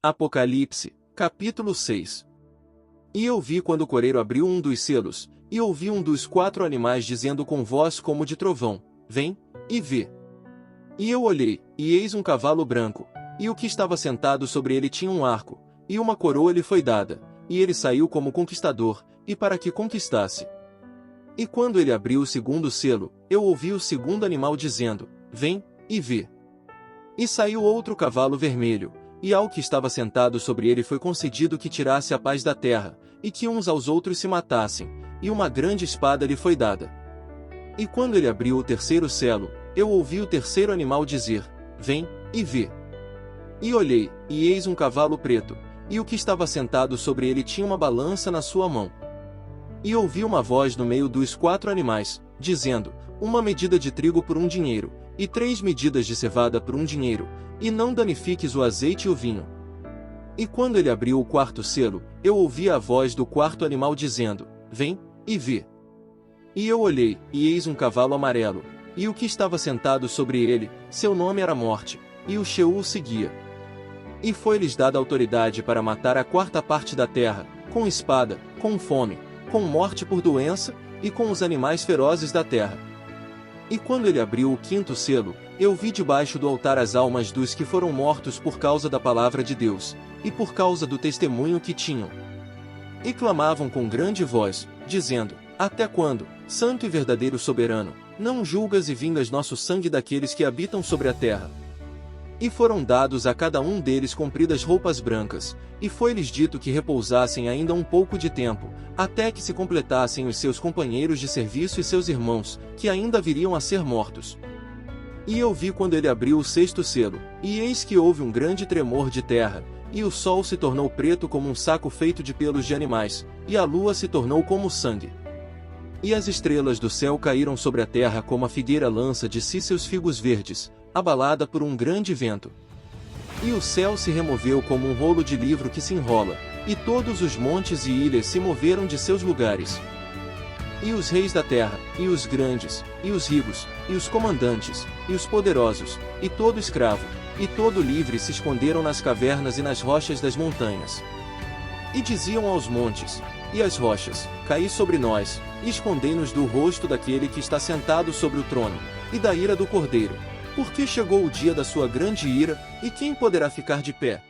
Apocalipse, capítulo 6. E eu vi quando o coreiro abriu um dos selos, e ouvi um dos 4 animais dizendo com voz como de trovão: Vem, e vê. E eu olhei, e eis um cavalo branco, e o que estava sentado sobre ele tinha um arco, e uma coroa lhe foi dada, e ele saiu como conquistador, e para que conquistasse. E quando ele abriu o segundo selo, eu ouvi o segundo animal dizendo: Vem, e vê. E saiu outro cavalo vermelho, e ao que estava sentado sobre ele foi concedido que tirasse a paz da terra, e que uns aos outros se matassem, e uma grande espada lhe foi dada. E quando ele abriu o terceiro selo, eu ouvi o terceiro animal dizer: Vem, e vê. E olhei, e eis um cavalo preto, e o que estava sentado sobre ele tinha uma balança na sua mão. E ouvi uma voz no meio dos 4 animais, dizendo: Uma medida de trigo por 1 dinheiro, e 3 medidas de cevada por 1 dinheiro, e não danifiques o azeite e o vinho. E quando ele abriu o quarto selo, eu ouvi a voz do 4º animal dizendo: Vem, e vê. E eu olhei, e eis um cavalo amarelo, e o que estava sentado sobre ele, seu nome era Morte, e o Sheol o seguia. E foi-lhes dada autoridade para matar a 4ª parte da terra, com espada, com fome, com morte por doença, e com os animais ferozes da terra. E quando ele abriu o 5º selo, eu vi debaixo do altar as almas dos que foram mortos por causa da palavra de Deus, e por causa do testemunho que tinham. E clamavam com grande voz, dizendo: Até quando, santo e verdadeiro soberano, não julgas e vingas nosso sangue daqueles que habitam sobre a terra? E foram dados a cada um deles compridas roupas brancas, e foi-lhes dito que repousassem ainda um pouco de tempo, até que se completassem os seus companheiros de serviço e seus irmãos, que ainda viriam a ser mortos. E eu vi quando ele abriu o 6º selo, e eis que houve um grande tremor de terra, e o sol se tornou preto como um saco feito de pelos de animais, e a lua se tornou como sangue. E as estrelas do céu caíram sobre a terra como a figueira lança de si seus figos verdes, abalada por um grande vento. E o céu se removeu como um rolo de livro que se enrola, e todos os montes e ilhas se moveram de seus lugares. E os reis da terra, e os grandes, e os ricos, e os comandantes, e os poderosos, e todo escravo, e todo livre se esconderam nas cavernas e nas rochas das montanhas. E diziam aos montes e às rochas: Caí sobre nós, e escondei-nos do rosto daquele que está sentado sobre o trono, e da ira do Cordeiro. Porque chegou o dia da sua grande ira, e quem poderá ficar de pé?